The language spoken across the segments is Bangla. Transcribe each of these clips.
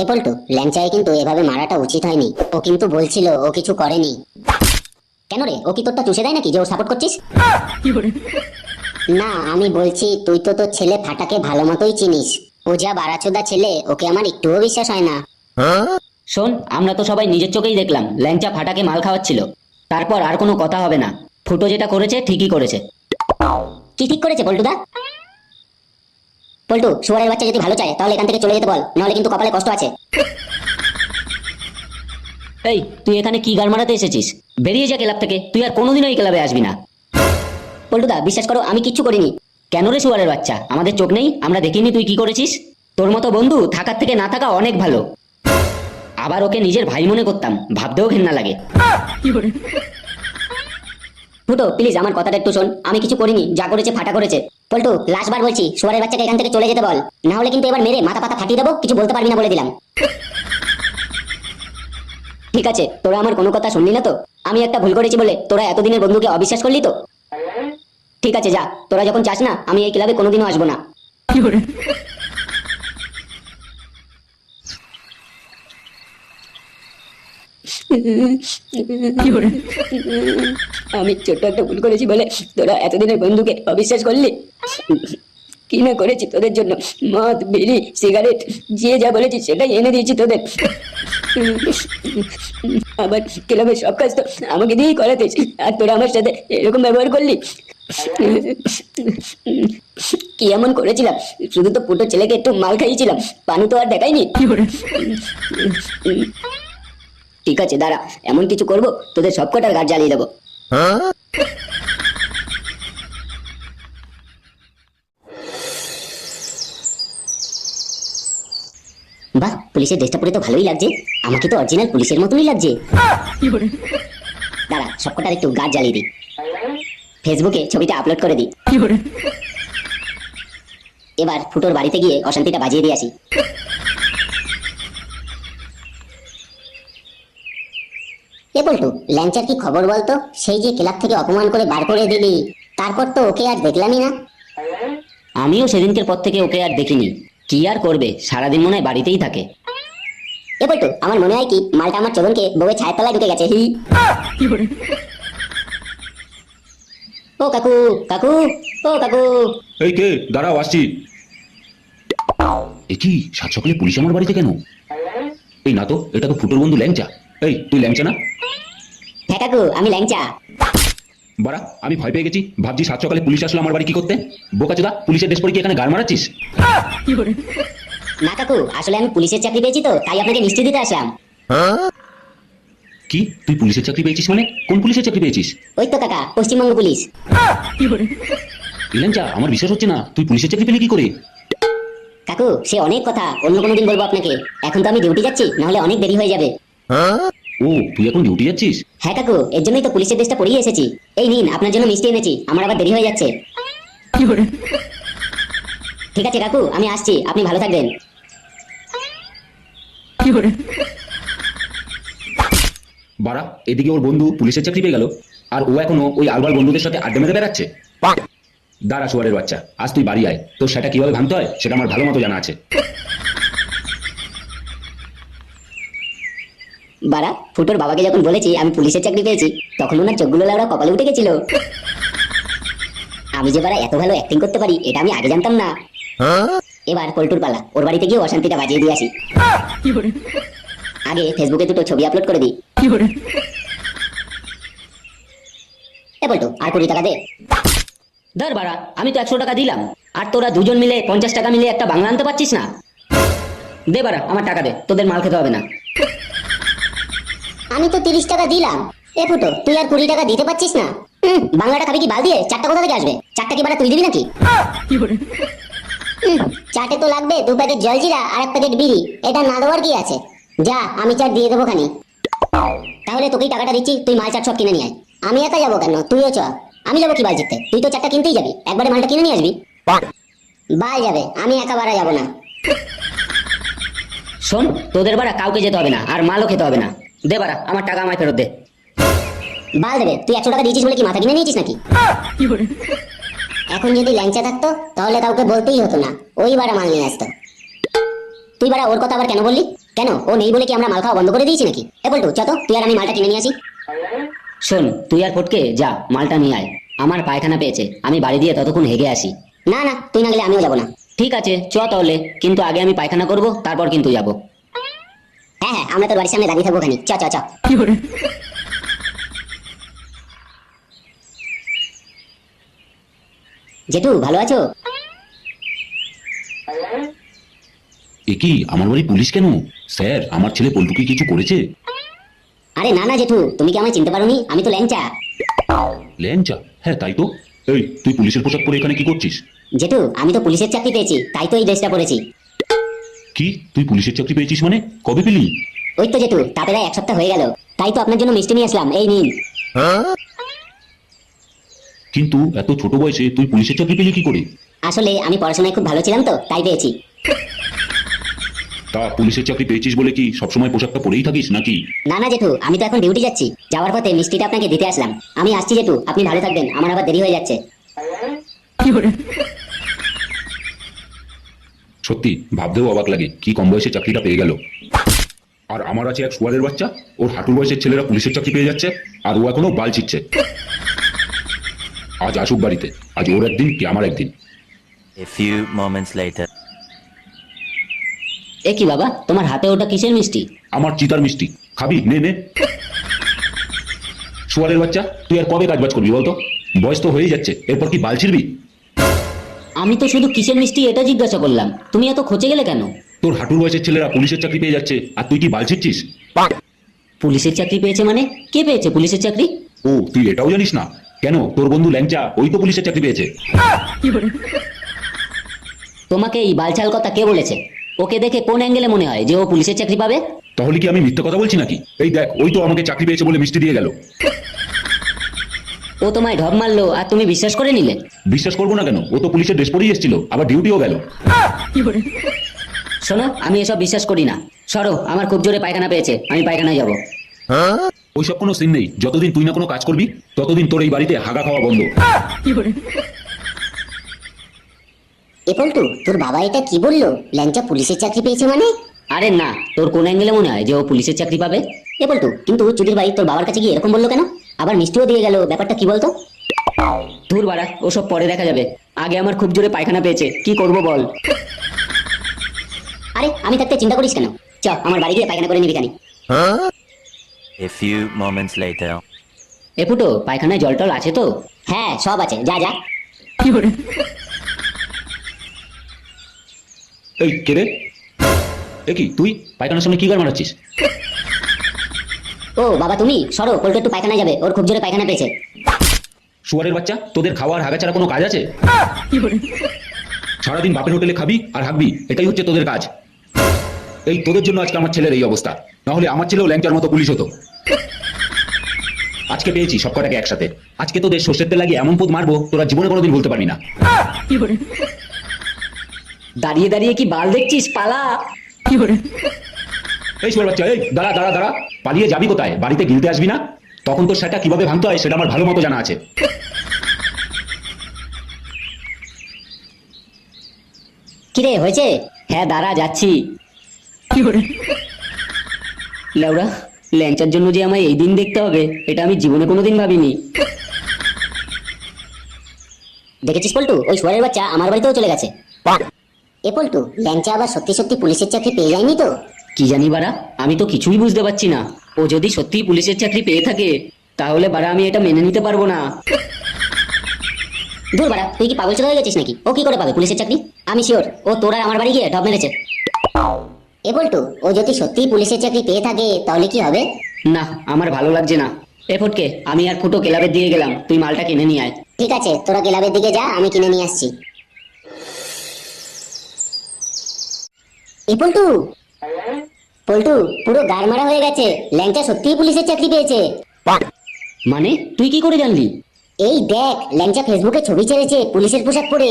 এ পল্টু, ল্যাংচায় কিন্তু এভাবে মারাটা উচিত হয়নি। ও কিন্তু বলছিল ও কিছু করেনি। কেন রে, ও কি তোরটা চুষে দেয় নাকি যে ও সাপোর্ট করছিস? না, আমি বলছি তুই তো তোর ছেলে ফাটাকে ভালো মতোই চিনিস। ও যা বাড়াচোদা ছেলে, ওকে আমার একটুও বিশ্বাস হয় না। শোন, আমরা তো সবাই নিজের চোখেই দেখলাম ল্যাংচা ফাটাকে মাল খাওয়াচ্ছিল। তারপর আর কোনো কথা হবে না। ফুটো যেটা করেছে ঠিকই করেছে। কি ঠিক করেছে পল্টুদা? পল্টু, শুয়ারের বাচ্চা যদি ভালো চায় তাহলে এখান থেকে চলে যেতে বল, নাহলে কিন্তু কপালে কষ্ট আছে। এই, তুই এখানে কি গাল মারাতে এসেছিস? বেরিয়ে যা ক্লাব থেকে, তুই আর কোনোদিনও এই ক্লাবে আসবি না। পল্টুদা, বিশ্বাস করো আমি কিচ্ছু করিনি। কেন রে শুয়ারের বাচ্চা, আমাদের চোখ নেই? আমরা দেখিনি তুই কি করেছিস? তোর মতো বন্ধু থাকার থেকে না থাকা অনেক ভালো। আবার ওকে নিজের ভাই মনে করতাম, ভাবতেও ঘেন্না লাগে। ফুটো প্লিজ আমার কথাটা একটু শোন, আমি কিছু করিনি, যা করেছে ফাটা করেছে। পল্টু, লাস্ট বার বলছি শুয়ারের বাচ্চাকে এখান থেকে চলে যেতে বল, না হলে কিন্তু এবার মেরে মাথা পাতা ফাটিয়ে দেবো, কিছু বলতে পারবি না বলে দিলাম। ঠিক আছে, তোরা আমার কোনো কথা শুনলি না তো? আমি একটা ভুল করেছি বলে তোরা এতদিনের বন্ধুকে অবিশ্বাস করলি তো? ঠিক আছে যা, তোরা যখন চাস না আমি এই ক্লাবে কোনোদিনও আসবো না। আমি ছোট্ট একটা ভুল করেছি বলে তোরা এতদিনের বন্ধুকে অবিশ্বাস করলি। কি না করেছি তোদের জন্য, মদ বিড়ি সিগারেট যে যা বলেছি সেটাই এনে দিয়েছি তোদের। আবার ক্লাবের সব কাজ তো আমাকে দিয়েই করাতিস, আর তোরা আমার সাথে এরকম ব্যবহার করলি। কি এমন করেছিলাম? শুধু তো পুটো ছেলেকে একটু মাল খাইয়েছিলাম, পানু তো আর দেখাইনি। ঠিক আছে দাঁড়া, এমন কিছু করবো তোদের সব কটার গাড় জ্বালিয়ে দেবো। বাহ, পুলিশের ড্রেসটা পরে তো ভালোই লাগছে, আমাকে তো অরিজিনাল পুলিশের মতনই লাগছে। দাঁড়া, সবকটার একটু গাছ জ্বালিয়ে দিই, ফেসবুকে ছবিটা আপলোড করে দিই। এবার ফুটোর বাড়িতে গিয়ে অশান্তিটা বাজিয়ে দিয়ে আসি। এ বলটু, ল্যাংচার কি খবর বলতো? সেই যে ক্লাব থেকে অপমান করে বার করে দিলি, তারপর তো ওকে আর দেখলামই না। আমিও সেদিনকের পর থেকে ওকে আর দেখিনি। কি আর করবে, সারাদিন মনে হয় বাড়িতেই থাকে। এ বলটু, আমার মনে হয় কি মালটা আমার চোদনকে বউয়ের ছায়ের তলায় ঢুকে গেছে। হি ও কাকু, কাকু, ও কাকু। এই কে? দাঁড়াও, আসছি। এ কি, সাত সকালে পুলিশ আমার বাড়িতে কেন? এই না তো, এটা তো ফুটোর বন্ধু ল্যাংচা। এই, তুই ল্যাংচা না? হ্যাঁ কাকু, আমি ল্যাংচা। বাড়া, আমি ভয় পেয়ে গেছি, ভাবছি সাত সকালে পুলিশ আসলো আমার বাড়ি কি করতে। বোকাচোদা, পুলিশের ড্রেস পরে কি এখানে গাড় মারাচ্ছিস? না কাকু, আসলে আমি পুলিশের চাকরি পেয়েছি তো, তাই আপনাকে মিষ্টি দিতে আসলাম। কি, তুই পুলিশের চাকরি পেয়েছিস মানে? কোন পুলিশের চাকরি পেয়েছিস? ওই তো কাকা, পশ্চিমবঙ্গ পুলিশ। এই ল্যাংচা, আমার বিশ্বাস হচ্ছে না, তুই পুলিশের চাকরি পেলি কি করে? কাকু সে অনেক কথা, অন্য কোনো দিন বলবো আপনাকে। এখন তো আমি ডিউটি যাচ্ছি, নাহলে অনেক দেরি হয়ে যাবে। ও, তুই এখন ডিউটি যাচ্ছিস? হ্যাঁ কাকু, এর জন্যই তো পুলিশের ড্রেসটা পরিয়ে এসেছি। এই নিন, আপনার জন্য মিষ্টি এনেছি, আমার আবার দেরি হয়ে যাচ্ছে। ঠিক আছে কাকু, আমি আসছি, আপনি ভালো থাকবেন। বাড়া, এদিকে ওর বন্ধু পুলিশের চাকরি পেয়ে গেল, আর ও এখনো ওই আলবার বন্ধুদের সাথে আড্ডা মেরে বেড়াচ্ছে। দাঁড়া শুয়ারের বাচ্চা, আজ তুই বাড়ি আয়, তো সেটা কিভাবে ভাঙতে হয় সেটা আমার ভালো মতো জানা আছে। বাড়া, ফুটোর বাবাকে যখন বলেছি আমি পুলিশের চাকরি পেয়েছি, তখন ওনার চোখগুলো লাউড়া কপালে উঠে গেছিল। আমি যে বাড়া এত ভালো অ্যাক্টিং করতে পারি এটা আমি আগে জানতাম না। এবার পল্টুর পালা, ওর বাড়িতে গিয়ে অশান্তিটা বাজিয়ে দিয়ে আসি। আগে ফেসবুকে দুটো ছবি আপলোড করে দিই। এ পল্টু, আর 20 টাকা দে। ধর বাড়া, আমি তো 100 টাকা দিলাম, আর তোরা দুজন মিলে 50 টাকা মিলে একটা বাংলা আনতে পারছিস না? দে বাড়া, আমার টাকা দে, তোদের মাল খেতে হবে না। আমি তো 30 টাকা দিলাম। এ ফুটো, তুই আর 20 টাকা দিতে পারছিস না? বাংলাটা খাবি কি বাল দিয়ে? চারটা কোথা থেকে আসবে? চারটা কি বাড়া তুই দিবি নাকি? চাটে তো লাগবে 2 প্যাকেট জলজিরা আর 1 প্যাকেট বিড়ি, এটা না দেওয়ার কি আছে? যা, আমি চাট দিয়ে দেবো খানি। তাহলে তোকেই টাকাটা দিচ্ছি, তুই মাল চাট সব কিনে নিয়ে আয়। আমি একা যাবো কেন, তুইও চ। আমি যাবো কি বাল জিততে? তুই তো চারটা কিনতেই যাবি, একবারে মালটা কিনে নিয়ে আসবি। বাল যাবে, আমি একা বাড়া যাবো না। শোন, তোদের বাড়া কাউকে যেতে হবে না, আর মালও খেতে হবে না। দে বাড়া, আমার টাকা আমায় ফেরত দে। বাল দেবে, তুই 100 টাকা দিয়েছিস বলে কি মাথা কিনে নিয়েছিস নাকি? এখন যদি ল্যাংচা থাকতো তাহলে কাউকে বলতেই হতো না, ওই বাড়া মাল নিয়ে আসতো। তুই বাড়া ওর কথা আবার কেন বললি? কেন ও নেই বলে কি আমরা মাল খাওয়া বন্ধ করে দিয়েছি নাকি? এ বলটু চ তো, তুই আর আমি মালটা কিনে নিয়ে আসি। শোন, তুই আর ফটকে যা, মালটা নিয়ে আয়। আমার পায়খানা পেয়েছে, আমি বাড়ি দিয়ে ততক্ষণ হেগে আসি। না না, তুই না গেলে আমিও যাবো না। ঠিক আছে চ তাহলে, কিন্তু আগে আমি পায়খানা করব, তারপর কিন্তু যাব। হ্যাঁ হ্যাঁ, আমরা তোর বাড়ির সামনে দাঁড়িয়ে থাকবো খানি, চ চ চ। জেঠু ভালো আছো? এ কি, আমার বাড়ি পুলিশ কেন? স্যার, আমার ছেলে পল্টু কি কিছু করেছে? আরে না না জেঠু, তুমি কি আমায় চিনতে পারোনি? আমি তো ল্যাংচা। ল্যাংচা? হ্যাঁ তাই তো। এই, তুই পুলিশের পোশাক পরে এখানে কি করছিস? জেঠু, আমি তো পুলিশের চাকরি পেয়েছি, তাই তো এই ড্রেসটা পরেছি। কি, তুই পুলিশের চাকরি পেয়েছিস মানে? কবে পেলি? ওই তো জেঠু, তা প্রায় 1 সপ্তাহ হয়ে গেল। তাই তো আপনার জন্য মিষ্টি নিয়ে আসলাম, এই নিন। কিন্তু এত ছোট বয়সে তুই পুলিশের চাকরি পেলি কি করে? আসলে আমি পড়াশোনায় খুব ভালো ছিলাম তো, তাই পেয়েছি। তা পুলিশের চাকরি পেয়েছিস বলে কি সবসময় পোশাকটা পরেই থাকিস নাকি? না না জেঠু, আমি তো এখন ডিউটি যাচ্ছি, যাওয়ার পথে মিষ্টিটা আপনাকে দিতে আসলাম। আমি আসছি জেঠু, আপনি ভালো থাকবেন, আমার আবার দেরি হয়ে যাচ্ছে। সত্যি ভাবতেও অবাক লাগে, কি কম বয়সে চাকরিটা পেয়ে গেল। আর আমার আছে এক সুয়ারের বাচ্চা, ওর হাঁটুর বয়সের ছেলেরা পুলিশের চাকরি পেয়ে যাচ্ছে, আর ও এখনো বাল ছিটছে। আজ আসুক বাড়িতে, আজ ওর একদিন কি আমার একদিন। A few moments later. এ কি বাবা, তোমার হাতে ওটা কিসের মিষ্টি? আমার চিতার মিষ্টি, খাবি? নে নে। সুয়ারের বাচ্চা, তুই আর কবে কাজবাজ করবি বলতো? বয়স তো হয়ে যাচ্ছে, এরপর কি বাল ছিড়বি? আমি তো শুধু কিসের মিষ্টি এটা জিজ্ঞাসা করলাম, তুমি এত খচে গেলে কেন? তোর হাঁটুর বয়সের ছেলেরা পুলিশের চাকরি পেয়ে যাচ্ছে, আর তুই কি বাল ছিড়ছিস? পুলিশের চাকরি পেয়েছে মানে? কে পেয়েছে পুলিশের চাকরি? ও, তুই এটাও জানিস না? কেন, তোর বন্ধু ল্যাংচা ওই তো পুলিশের চাকরি পেয়েছে। তোমাকে এই বালছাল কথা কে বলেছে? ওকে দেখে কোন অ্যাঙ্গেলে মনে হয় যে ও পুলিশের চাকরি পাবে? তাহলে কি আমি মিথ্যে কথা বলছি নাকি? এই দেখ, ওই তো আমাকে চাকরি পেয়েছে বলে মিষ্টি দিয়ে গেল। ও তোমায় ঢপ মারলো আর তুমি বিশ্বাস করে নিলে? বিশ্বাস করবো না কেন? ও তো পুলিশের ড্রেস পরেই এসেছিল, আবার ডিউটিও গেল। শোনো, আমি এসব বিশ্বাস করি না। সরো, আমার খুব জোরে পায়খানা পেয়েছে, আমি পায়খানায় যাব। ওইসব কোনো সিন নেই, যতদিন তুই না কোনো কাজ করবি ততদিন তোর এই বাড়িতে হাগা খাওয়া বন্ধ। এ পল্টু, তোর বাবা এটা কি বললো? ল্যাংচা পুলিশের চাকরি পেয়েছে মানে? আরে না, তোর কোন অ্যাঙ্গেলে মনে হয় যে ও পুলিশের চাকরি পাবে? এ পল্টু, কিন্তু চুদির ভাই তোর বাবার কাছে গিয়ে এরকম বললো কেন? আবার মিষ্টিও দিয়ে গেল, ব্যাপারটা কি বলতো? দূর বাড়া, ওসব পরে দেখা যাবে। আগে আমার খুব জোরে পায়খানা পেয়েছে, কি করব বল? আরে আমি থাকতে চিন্তা করিস কেন? চ, আমার বাড়ি গিয়ে পায়খানা করে নিবি খানি। A few moments later. এ ফুটো, পায়খানায় জল টল আছে তো? হ্যাঁ সব আছে, যা যা। এই কে রে? এ কি, তুই পায়খানার সামনে কি গার মারাচ্ছিস? ও বাবা তুমি, সরো, পল্টু একটু পায়খানা যাবে, ওর খুব জোরে পায়খানা পেয়েছে। সুয়ারের বাচ্চা, তোদের খাওয়া আর হাগা ছাড়া কোনো কাজ আছে? সারাদিন বাপের হোটেলে খাবি আর হাগবি, এটাই হচ্ছে তোদের কাজ। এই তোদের জন্য আজকে আমার ছেলের এই অবস্থা, নাহলে আমার ছেলেও ল্যাংচার মতো পুলিশ হতো। আজকে পেয়েছি সব কটাকে একসাথে। আজকে তোদের সর্ষের তেল লাগিয়ে এমন পুত মারবো, তোরা জীবনে কোনোদিন ভুলতে পারবি না। দাঁড়িয়ে দাঁড়িয়ে কি বাল দেখছিস? পালা! এই সুয়ার বাচ্চা, এই দাঁড়া দাঁড়া দাঁড়া, পালিয়ে যাবি কোথায়? বাড়িতে গিলতে আসবি না? তখন তোর সেটা কিভাবে ভাঙতে হয় সেটা আমার ভালো মতো জানা আছে। কিরে হয়েছে? হ্যাঁ দাঁড়া, যাচ্ছি। লেওড়া, ল্যাংচার জন্য যে আমায় এই দিন দেখতে হবে, এটা আমি জীবনে কোনোদিন ভাবিনি। দেখেছিস পল্টু, ওই শুয়ারের বাচ্চা আমার বাড়িতেও চলে গেছে। এ পল্টু, ল্যাংচা আবার সত্যি সত্যি পুলিশের চাকরি পেয়ে যায়নি তো? কি জানি বাড়া, আমি তো কিছুই বুঝতে পারছি না। ও যদি সত্যিই পুলিশের চাকরি পেয়ে থাকে, তাহলে বাড়া আমি এটা মেনে নিতে পারবো না। দূর বাড়া, তুই কি পাগল চোদা হয়ে গেছিস নাকি? ও কি করে পাবে পুলিশের চাকরি? আমি শিওর ও তোর আর আমার বাড়ি গিয়ে ঢপ মেরেছে। এ পল্টু, ও যদি সত্যিই পুলিশের চাকরি পেয়ে থাকে তাহলে কি হবে? না, আমার ভালো লাগছে না। এ ফটকে, আমি আর ফুটো ক্লাবের দিকে গেলাম, তুই মালটা কিনে নিয়ে আয়। ঠিক আছে, তোরা ক্লাবের দিকে যা, আমি কিনে নিয়ে আসছি। এ পল্টু, পল্টু পুরো গাড় মারা হয়ে গেছে, ল্যাংচা সত্যিই পুলিশের চাকরি পেয়েছে। মানে তুই কি করে জানলি? এই দেখ, ল্যাংচা ফেসবুকে ছবি ছেড়েছে পুলিশের পোশাক পরে।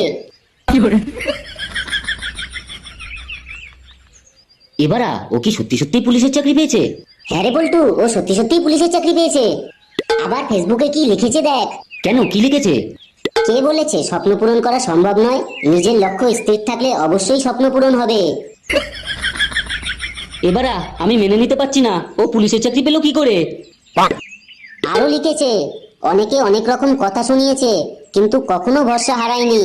এবারা ও কি সত্যি সত্যি পুলিশের চাকরি পেয়েছে? হ্যাঁ রে পল্টু, ও সত্যি সত্যিই পুলিশের চাকরি পেয়েছে। আবার ফেসবুকে কি লিখেছে দেখ। কেন, কি লিখেছে? কে বলেছে স্বপ্ন পূরণ করা সম্ভব নয়? নিজের লক্ষ্য স্থির থাকলে অবশ্যই স্বপ্ন পূরণ হবে। এবারা আমি মেনে নিতে পারছি না, ও পুলিশের চাকরি পেলো কি করে? আরো লিখেছে, অনেকে অনেক রকম কথা শুনিয়েছে কিন্তু কখনো ভরসা হারায়নি।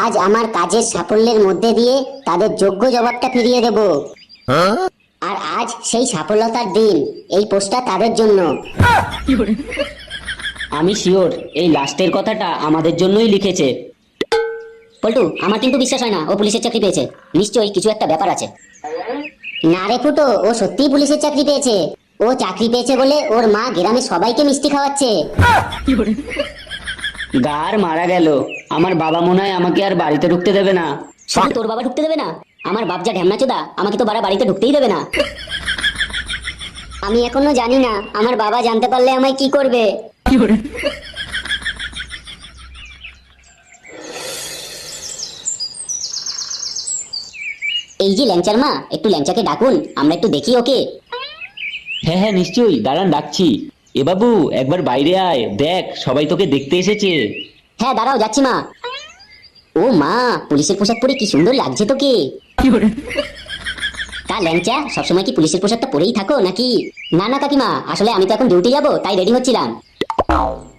আজ আমার কাজের সাফল্যের মধ্যে দিয়ে তাদের যোগ্য জবাবটা ফিরিয়ে দেব। আর আজ সেই সফলতার দিন। এই পোস্টটা তাদের জন্য। আমি শিওর এই লাস্টের কথাটা আমাদের জন্যই লিখেছে। পল্টু, আমার কিন্তু বিশ্বাস হয় না ও পুলিশের চাকরি পেয়েছে। নিশ্চয়ই কিছু একটা ব্যাপার আছে। না রে ফুটো, ও সত্যিই পুলিশের চাকরি পেয়েছে। ও চাকরি পেয়েছে বলে ওর মা গ্রামে সবাইকে মিষ্টি খাওয়াচ্ছে। গার মারা গেল। আমার বাবা মনে হয় আমাকে আর বাড়িতে ঢুকতে দেবে না। শুধু তোর বাবা ঢুকতে দেবে না, আমার বাপ যা ঢ্যামনা চোদা, আমাকে তো বাড়িতে ঢুকতেই দেবে না। আমি এখনো জানি না আমার বাবা জানতে পারলে আমায় কি করবে। এই যে ল্যাংচার মা, একটু ল্যাংচাকে ডাকুন, আমরা একটু দেখি ওকে। হ্যাঁ হ্যাঁ নিশ্চয়ই, দাঁড়ান ডাকছি। এ বাবু একবার বাইরে আয়, দেখ সবাই তোকে দেখতে এসেছে। হ্যাঁ দাঁড়াও, যাচ্ছি মা। ও মা, পুলিশের পোশাক পরে কি সুন্দর লাগছে তোকে। তা ল্যাংচা, সবসময় কি পুলিশের পোশাকটা পরেই থাকো নাকি? না না কাকিমা, আসলে আমি তো এখন ডিউটি যাবো, তাই রেডি হচ্ছিলাম।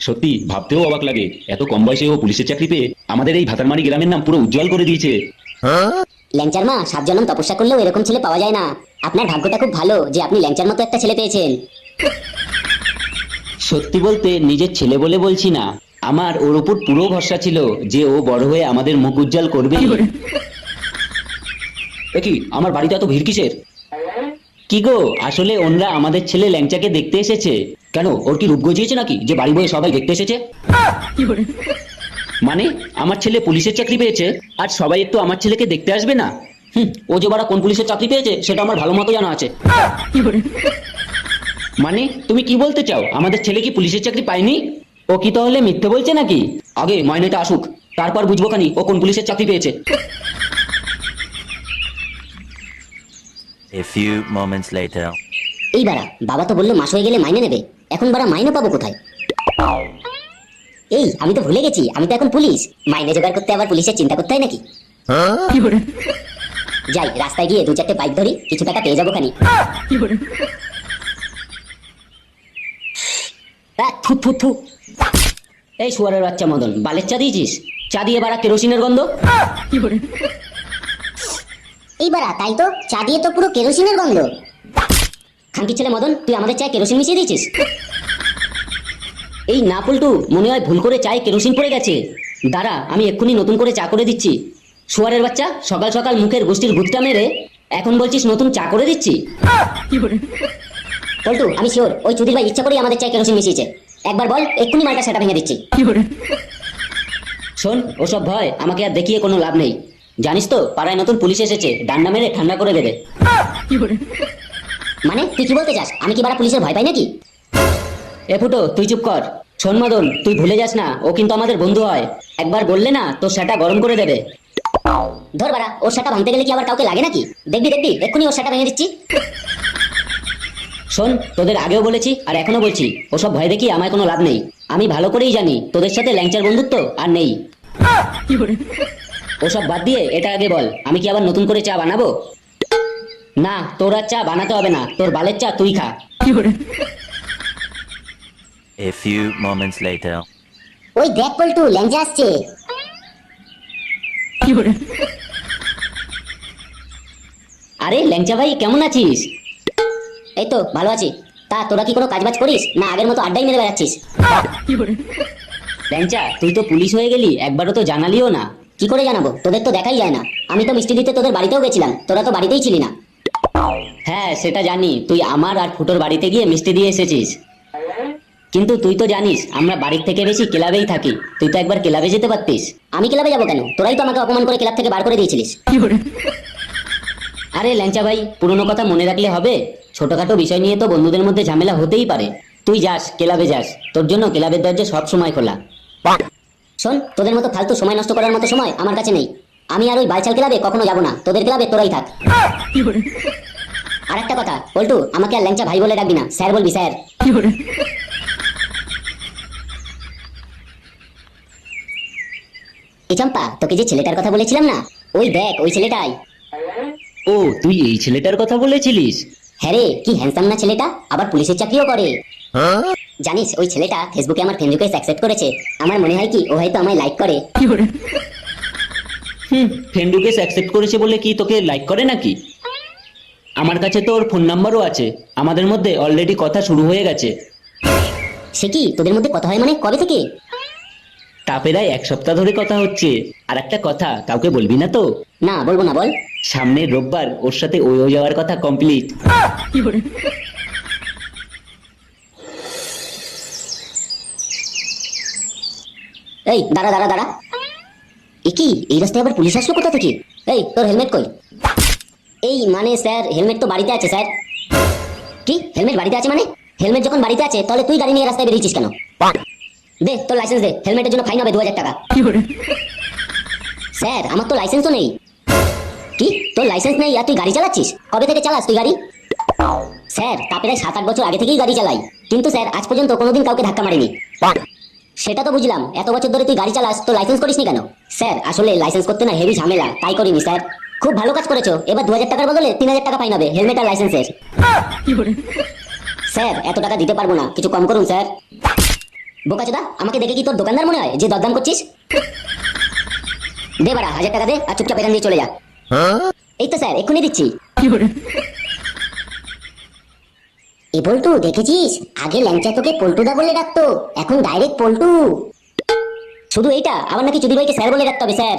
সত্যি ভাবতেও অবাক লাগে, এত কম বয়সে ও পুলিশের চাকরি পেয়ে আমাদের এই ভাতারমারি গ্রামের নাম পুরো উজ্জ্বল করে দিয়েছে। ল্যাংচার মা, 7 জন্ম তপস্যা করলেও এরকম ছেলে পাওয়া যায় না। আপনার ভাগ্যটা খুব ভালো যে আপনি ল্যাংচার মতো একটা ছেলে পেয়েছেন। সত্যি বলতে নিজের ছেলে বলে বলছি না, আমার ওর উপর পুরো ভরসা ছিল যে ও বড় হয়ে আমাদের মুখ উজ্জ্বল করবে। কি আমার বাড়িতে এত ভিড় কিসের? কি গো, আসলে ওনরা আমাদের ছেলে ল্যাংচাকে দেখতে এসেছে। কেন, ওর কি রূপ গজিয়েছে নাকি যে বাড়ি বয়ে সবাই দেখতে এসেছে? মানে আমার ছেলে পুলিশের চাকরি পেয়েছে আর সবাই একটু আমার ছেলেকে দেখতে আসবে না? ও যে বাড়া কোন পুলিশের চাকরি পেয়েছে সেটা আমার ভালো মতো জানা আছে। মানে তুমি কি বলতে চাও, আমাদের ছেলে কি পুলিশের চাকরি পায়নি? ও কি তাহলে মিথ্যে বলছে নাকি? আগে মাইনেটা আসুক, তারপর বুঝবো খানি ও কোন পুলিশের চাকরি পেয়েছে। A few moments later. এই বাড়া, বাবা তো বললো মাস হয়ে গেলে মাইনে নেবে। এখন বাড়া মাইনে পাবো কোথায়? এই আমি তো ভুলে গেছি, আমি তো এখন পুলিশ। মাইনে জোগাড় করতে আবার পুলিশের চিন্তা করতে হয় নাকি? যাই, রাস্তায় গিয়ে 2-4টে বাইক ধরি, কিছু টাকা পেয়ে যাবো খানি। থু থু থু। এই শুয়ারের বাচ্চা মদন, বালের চা দিয়েছিস? চা দিয়ে বাড়া কেরোসিনের গন্ধ। এই বাড়া, তাই তো, চা দিয়ে তো পুরো কেরোসিনের গন্ধ। খানকি ছেলে মদন, তুই আমাদের চায়ে কেরোসিন মিশিয়ে দিয়েছিস? এই না পল্টু, মনে হয় ভুল করে চায়ে কেরোসিন পড়ে গেছে। দাঁড়া, আমি এক্ষুনি নতুন করে চা করে দিচ্ছি। শুয়ারের বাচ্চা, সকাল সকাল মুখের গোষ্ঠীর ভূতটা মেরে এখন বলছিস নতুন চা করে দিচ্ছি? পল্টু, আমি শিওর ওই চুদির ভাই ইচ্ছা করেই আমাদের চায়ে কেরোসিন মিশিয়েছে। একবার বল, এক্ষুনি মালটা সেটা ভেঙে দিচ্ছি। শোন, ওসব ভয় আমাকে আর দেখিয়ে কোনো লাভ নেই। জানিস তো পাড়ায় নতুন পুলিশ এসেছে, ডান্ডা মেরে ঠান্ডা করে দেবে। মানে তুই কি বলতে চাস, আমি কি বাড়া পুলিশের ভয় পাই নাকি? এ ফুটো, তুই চুপ কর। শোন মদন, তুই ভুলে যাস না, ও কিন্তু আমাদের বন্ধু হয়। একবার বললে না তোর সেটা গরম করে দেবে। ধর বাড়া, ওর সেটা ভাঙতে গেলে কি আবার কাউকে লাগে নাকি? দেখবি দেখবি, এক্ষুনি ওর সেটা ভেঙে দিচ্ছি। শোন, তোদের আগেও বলেছি আর এখনো বলছি, ওসব ভয় দেখি আমায় কোনো লাভ নেই। আমি ভালো করেই জানি তোদের সাথে ল্যাংচার বন্ধুত্ব আর নেই। ওসব বাদ দিয়ে এটা আগে বল, আমি কি আবার নতুন করে চা বানাবো? না, তোর আর চা বানাতে হবে না, তোর বালের চা তুই খা। A few moments later. ওই দেখ পল্টু, ল্যাংচা আসছে। আরে ল্যাংচা ভাই, কেমন আছিস? এই তো ভালো আছি। তা তোরা কি কোনো কাজবাজ করিস না আগের মতো আড্ডাই মেরে বেড়াচ্ছিস? ল্যাংচা, তুই তো পুলিশ হয়ে গেলি, একবারও তো জানালিও না। কি করে জানাবো, তোদের তো দেখাই যায় না। আমি তো মিষ্টি দিতে তোদের বাড়িতেও গেছিলাম, তোরা তো বাড়িতেই ছিলি না। হ্যাঁ সেটা জানি, তুই আমার আর ফুটোর বাড়িতে গিয়ে মিষ্টি দিয়ে এসেছিস। কিন্তু তুই তো জানিস আমরা বাড়ির থেকে বেশি ক্লাবেই থাকি। তুই তো একবার ক্লাবে যেতে পারতিস। আমি ক্লাবে যাবো কেন? তোরাই তো আমাকে অপমান করে ক্লাব থেকে বার করে দিয়েছিলিস। আরে ল্যাংচা ভাই, পুরনো কথা মনে রাখলে হবে? ছোটখাটো বিষয় নিয়ে তো বন্ধুদের মধ্যে ঝামেলা হতেই পারে। তুই যাস, ক্লাবে যাস, তোর জন্য ক্লাবের দরজা সব সময় খোলা। শোন, তোদের মতো ফালতু সময় নষ্ট করার মতো সময় আমার কাছে নেই। আমি আর ওই বালছাল ক্লাবে কখনো যাবো না, তোদের ক্লাবে তোরাই থাক। আর একটা কথা পল্টু, আমাকে আর ল্যাংচা ভাই বলে ডাকবি না, স্যার বলবি, স্যার। এই চম্পা, তোকে যে ছেলেটার কথা বলেছিলাম না, ওই দেখ ওই ছেলেটাই। ও তুই এই ছেলেটার কথা বলেছিলিস? হ্যাঁ রে, কি হ্যান্ডসাম না ছেলেটা, আবার পুলিশের চাকরিও করে। জানিস ওই ছেলেটা ফেসবুকে আমার ফ্রেন্ড রিকোয়েস্ট অ্যাকসেপ্ট করেছে। আমার মনে হয় কি ও হয়তো আমায় লাইক করে। ফ্রেন্ড রিকোয়েস্ট অ্যাকসেপ্ট করেছে বলে কি তোকে লাইক করে নাকি? আমার কাছে তো ওর ফোন নাম্বারও আছে, আমাদের মধ্যে অলরেডি কথা শুরু হয়ে গেছে। সে কি, তোদের মধ্যে কথা হয় মানে কবে থেকে? তা প্রায় 1 সপ্তাহ ধরে কথা হচ্ছে। আর একটা কথা, কাউকে বলবি না তো? না বলবো না, বল। সামনের রোববার ওর সাথে ওই যাওয়ার কথা কমপ্লিট। এই দাঁড়া দাঁড়া দাঁড়া, এ কি, এই রাস্তায় আবার পুলিশ আসলো কোথা থেকে? এই তোর হেলমেট কই? এই মানে স্যার, হেলমেট তো বাড়িতে আছে স্যার। কি, হেলমেট বাড়িতে আছে মানে? হেলমেট যখন বাড়িতে আছে তাহলে তুই গাড়ি নিয়ে রাস্তায় বেরিয়েছিস কেন? দে তোর লাইসেন্স দে, হেলমেটের জন্য ফাইন হবে 2000 টাকা। স্যার আমার তো লাইসেন্সও নেই। কি, তোর লাইসেন্স নেই আর তুই গাড়ি চালাচ্ছিস? কবে থেকে চালাস তুই গাড়ি? স্যার তা প্রায় 7-8 বছর আগে থেকেই গাড়ি চালাই, কিন্তু স্যার আজ পর্যন্ত কোনোদিন কাউকে ধাক্কা মারিনি। সেটা তো বুঝলাম, এত বছর ধরে তুই গাড়ি চালাস তো লাইসেন্স করিসনি কেন? স্যার আসলে লাইসেন্স করতে না হেভি ঝামেলা, তাই করিনি স্যার। খুব ভালো কাজ করেছো, এবার 2000 টাকার বদলে 3000 টাকা ফাইন হবে হেলমেট আর লাইসেন্সের। স্যার এত টাকা দিতে পারবো না, কিছু কম করুন স্যার। বোকাচোদা, আমাকে দেখে কি তোর দোকানদার মনে হয় যে দরদাম করছিস? দে বাড়া 1000 টাকা দে আর চুপচাপ এখান দিয়ে চলে যা। এই তো স্যার এক্ষুনি দিচ্ছি। এ পল্টু, দেখেছিস আগে ল্যাংচা তোকে পল্টুদা বলে ডাকতো, এখন ডাইরেক্ট পল্টু। শুধু এইটা, আবার নাকি চুদি ভাইকে স্যার বলে ডাকতে হবে স্যার।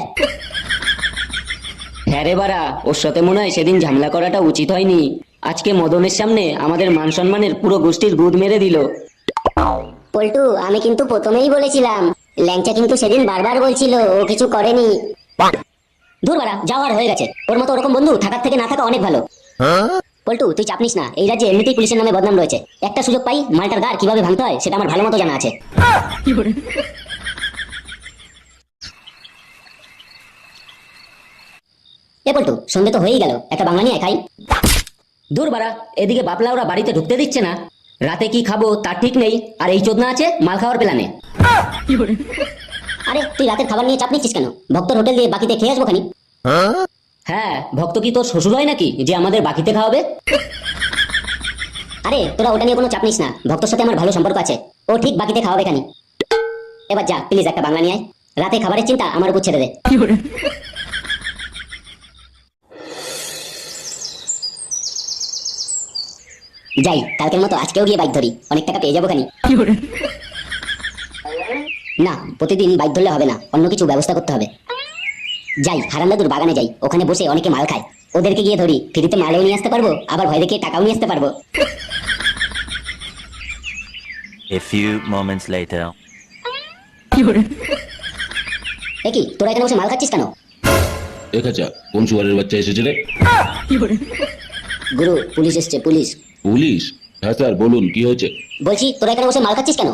হ্যাঁ রে বাড়া, ওর সাথে মনে হয় সেদিন ঝামেলা করাটা উচিত হয়নি। আজকে মদনের সামনে আমাদের মান সম্মানের পুরো গোষ্ঠীর গুদ মেরে দিল। পল্টু আমি কিন্তু প্রথমেই বলেছিলাম, ল্যাংচা কিন্তু সেদিন বারবার বলছিল ও কিছু করেনি। দূর বাড়া, যাওয়ার হয়ে গেছে, ওর মতো ওরকম বন্ধু থাকার থেকে না থাকা অনেক ভালো। পল্টু তুই চাপ নিস না, এই রাজ্যে এমনিতেই পুলিশের নামে বদনাম রয়েছে। একটা সুযোগ পাই মালটার গাড় কিভাবে ভাঙতে হয় সেটা আমার ভালো মতো জানা আছে। এ পল্টু, সন্ধে তো হয়েই গেল, একটা বাংলা নিয়ে আয় খাই। দূর বাড়া, এদিকে বাপলা ওরা বাড়িতে ঢুকতে দিচ্ছে না। রাতে কি খাবো তার ঠিক নেই, আর এই চোদনা আছে মাল খাওয়ার প্ল্যানে। আরে তুই রাতের খাবার নিয়ে চাপ নিচ্ছিস কেন? ভক্তর হোটেল দিয়ে বাকিতে খেয়ে আসবো খানি। হ্যাঁ, ভক্ত কি তোর শ্বশুর হয় নাকি যে আমাদের বাকিতে খাওয়াবে? আরে তোরা ওটা নিয়ে কোনো চাপ নিস না, ভক্তর সাথে আমার ভালো সম্পর্ক আছে, ও ঠিক বাকিতে খাওয়াবে খানি। এবার যা প্লিজ একটা বাংলা নিয়ে আয়, রাতে খাবারের চিন্তা আমার উপর ছেড়ে দে। যাই, কালকের মতো আজকেও গিয়ে বাইক ধরি, অনেক টাকা পেয়ে যাবো খানি। না, প্রতিদিন বাইক ধরলে হবে না, অন্য কিছু ব্যবস্থা করতে হবে। যাই হারান্দাদুর বাগানে যাই, ওখানে বসে অনেকে মাল খায়, ওদেরকে গিয়ে ধরি, ফ্রিতে মালও নিয়ে আসতে পারবো, আবার ভয় দেখিয়ে টাকাও নিয়ে আসতে পারবো। A few moments later. এ কি, তোরা এখানে বসে মাল খাচ্ছিস কেন? একাচা, কোন সুয়ারের বাচ্চা এসেছে রে? গুরু পুলিশ এসছে, পুলিশ। পুলিশ? হ্যাঁ স্যার বলুন, কি হয়েছে? বলছি তোরা এখানে বসে মাল খাচ্ছিস কেন?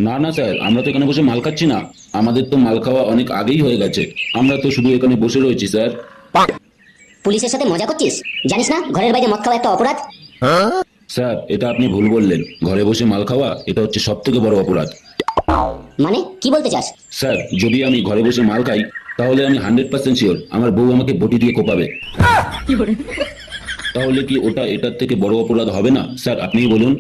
না না স্যার, আমরা তো এখানে বসে মাল খাচ্ছি না, আমাদের তো মাল খাওয়া অনেক আগেই হয়ে গেছে, আমরা তো শুধু এখানে বসে রয়েছি স্যার। পুলিশের সাথে মজা করছিস? জানিস না ঘরের বাইরে মদ খাওয়া একটা অপরাধ? স্যার এটা আপনি ভুল বললেন, ঘরে বসে মাল খাওয়া এটা হচ্ছে সব থেকে বড় অপরাধ। মানে কি বলতে চাস? স্যার যদি আমি ঘরে বসে মাল খাই তাহলে আমি 100% শিওর আমার বউ আমাকে বটি দিয়ে কোপাবে। তাহলে কি ওটা এটার থেকে বড় অপরাধ হবে না স্যার, আপনিই বলুন।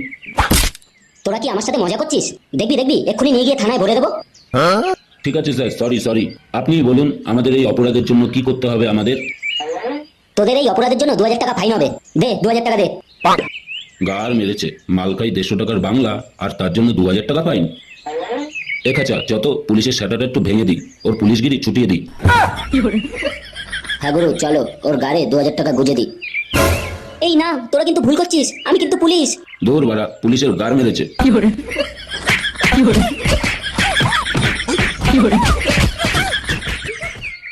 তোরা কি আমার সাথে মজা করছিস? দেখবি দেখবি এক্ষুনি নিয়ে গিয়ে থানায় ভরে দেবো। ঠিক আছে স্যার, সরি, আপনিই বলুন আমাদের এই অপরাধের জন্য কি করতে হবে আমাদের। তোদের এই অপরাধের জন্য 2000 টাকা ফাইন হবে, দে 2000 টাকা দে। গার মেরেছে, মাল খাই 150 টাকার বাংলা আর তার জন্য 2000 টাকা ফাইন। একাচা যত পুলিশের শাটারটা একটু ভেঙে দিই, ওর পুলিশগিরি ছুটিয়ে দিই। হ্যাঁ গুরু চলো, ওর গাড়ে 2000 টাকা গুজে দি। এই না, তোরা কিন্তু ভুল করছিস, আমি কিন্তু পুলিশ। দৌড় বাড়া, পুলিশের গার মেরেছে।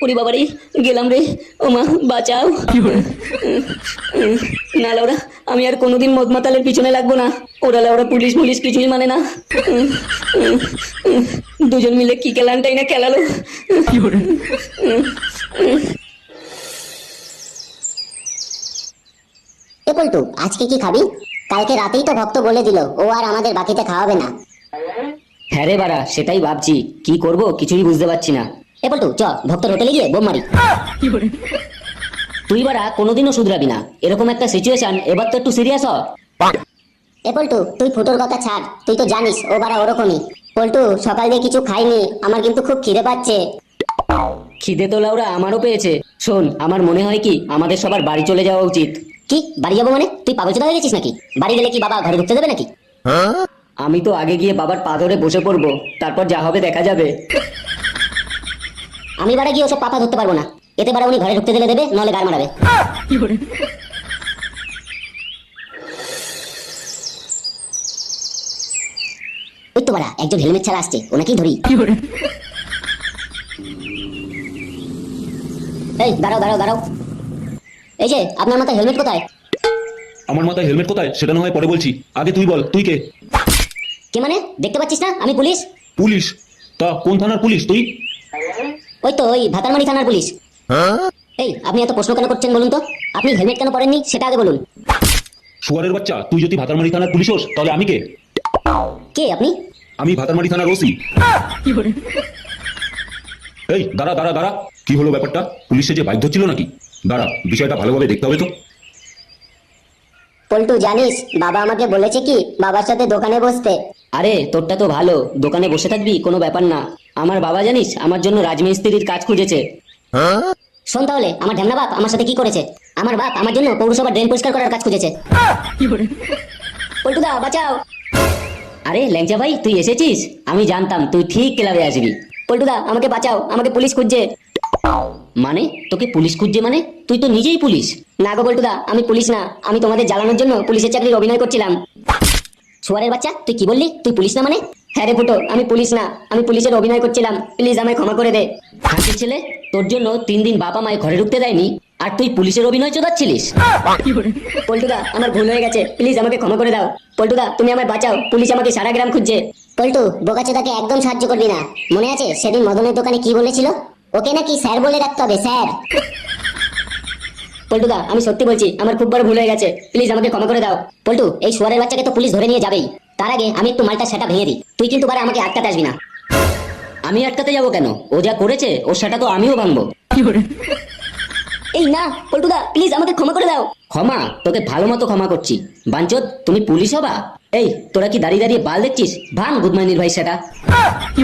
ওরে বাবারে, গেলাম রে, ও মা বাঁচাও। না লাউরা, আমি আর কোনোদিন মদ মাতালের পিছনে লাগবো না, ওরা লাউরা পুলিশ পুলিশ কিছুই মানে না। দুজন মিলে কি খেলানটাই না খেলালো। এ পল্টু, আজকে কি খাবি? কালকে রাতেই তো ভক্ত বলে দিল ও আর আমাদের বাকিতে খাওয়াবে না। হ্যাঁ রে বাড়া, সেটাই ভাবছি, কি করব কিছুই বুঝতে পারছি না। এ পল্টু চ, ভক্তর হোটেলে গিয়ে বোম মারি। তুই বারা কোনোদিনও শুধরাবি না। এরকম একটা সিচুয়েশন, এবার তো একটু সিরিয়াস হ। এ পল্টু, তুই ফুটোর কথা ছাড়, তুই তো জানিস ও বারা ওরকমই। পল্টু, সকাল দিয়ে কিছু খাইনি, আমার কিন্তু খুব খিদে পাচ্ছে। খিদে তো লাউরা আমারও পেয়েছে। শোন, আমার মনে হয় কি আমাদের সবার বাড়ি চলে যাওয়া উচিত। কি বাড়ি যাবো মানে? তুই পাগল হয়ে গেছিস নাকি? বাড়ি গেলে কি বাবা ঘরে ঢুকতে দেবে নাকি? আমি তো আগে গিয়ে বাবার পা ধরে বসে পড়বো, তারপর যা হবে দেখা যাবে। আমি বাড়া গিয়ে ওসব পাপা ধরতে পারবো না। এতে বাড়া উনি ঘরে ঢুকতে দিলে দেবে, নলে গার মারাবে। ওই তো বাড়া একজন হেলমেট ছাড়া আসছে, ওনাকেই ধরি। এই দাঁড়াও দাঁড়াও দাঁড়াও, এই যে আপনার মাথায় হেলমেট কোথায়? আমার মাথায় হেলমেট কোথায় সেটা না হয় পরে বলছি, আগে তুই বল তুই কে? কে মানে? দেখতে পাচ্ছিস না আমি পুলিশ? পুলিশ? তা কোন থানার পুলিশ তুই? ওই তো ওই ভাতারমারি থানার পুলিশ। এই আপনি এত প্রশ্ন কেন করছেন বলুন তো? আপনি হেলমেট কেন পরেননি সেটা আগে বলুন। শুয়ারের বাচ্চা, তুই যদি ভাতারমারি থানার পুলিশ হোস তাহলে আমি কে? কে আপনি? আমি ভাতারমারি থানার ওসি। এই দাঁড়া দাঁড়া দাঁড়া, কি হলো ব্যাপারটা? পুলিশে যে বাইক ধরছিল নাকি? দাঁড়া, বিষয়টা ভালোভাবে দেখতে হবে তো। পল্টু জানিস, বাবা আমাকে বলেছে কি বাবার সাথে দোকানে বসতে। আরে তোরটা তো ভালো, দোকানে বসে থাকবি, কোনো ব্যাপার না। আমার বাবা জানিস আমার জন্য রাজমিস্ত্রির কাজ খুঁজেছে। শোন তাহলে আমার ঢ্যামনা বাপ আমার সাথে কি করেছে। আমার বাপ আমার জন্য পৌরসভা ড্রেন পরিষ্কার করার কাজ খুঁজেছে। পল্টুদা বাঁচাও। আরে ল্যাংচা ভাই, তুই এসেছিস? আমি জানতাম তুই ঠিক ক্লাবে আসবি। পল্টুদা আমাকে বাঁচাও, আমাকে পুলিশ খুঁজছে। মানে তোকে পুলিশ খুঁজছে মানে? তুই তো নিজেই পুলিশ। না গো পল্টুদা, আমি পুলিশ না, আমি তোমাদের জ্বালানোর জন্য পুলিশের চাকরির অভিনয় করছিলাম। শুয়ারের বাচ্চা, তুই কি বললি? তুই পুলিশ না মানে? হ্যাঁ রে ফুটো, আমি পুলিশ না, আমি পুলিশের অভিনয় করছিলাম, প্লিজ আমায় ক্ষমা করে দে। হাসির ছেলে, তোর জন্য 3 দিন বাবা মায়ের ঘরে ঢুকতে দেয়নি, আর তুই পুলিশের অভিনয় চোদাচ্ছিলিস। পল্টুদা আমার ভুল হয়ে গেছে, প্লিজ আমাকে ক্ষমা করে দাও। পল্টুদা তুমি আমায় বাঁচাও, পুলিশ আমাকে সারা গ্রাম খুঁজছে। পল্টু, বোকাচোদাকে একদম সাহায্য করবি না। মনে আছে সেদিন মদনের দোকানে কি বলেছিল? ওকে নাকি স্যার বলে রাখতে হবে, স্যার। পল্টুদা আমি সত্যি বলছি, আমার খুব বড় ভুল হয়ে গেছে, প্লিজ আমাকে ক্ষমা করে দাও। পল্টু, এই শুয়ারের বাচ্চাকে তো পুলিশ ধরে নিয়ে যাবেই, তার আগে আমি একটু মালটা সেটা ভেঙে দিই। তুই কিন্তু বারে আমাকে আটকাতে আসবি না। আমি আটকাতে যাবো কেন? ও যা করেছে ওর সেটা তো আমিও ভাঙবো। এই না পল্টুদা, প্লিজ আমাকে ক্ষমা করে দাও। ক্ষমা? তোকে ভালো মতো ক্ষমা করছি। বাঞ্চোদ, তুমি পুলিশ হবা? এই তোরা কি দাঁড়িয়ে দাঁড়িয়ে বাল দেখছিস? ভাঙ গুদমাইনির ভাই সেটা। কি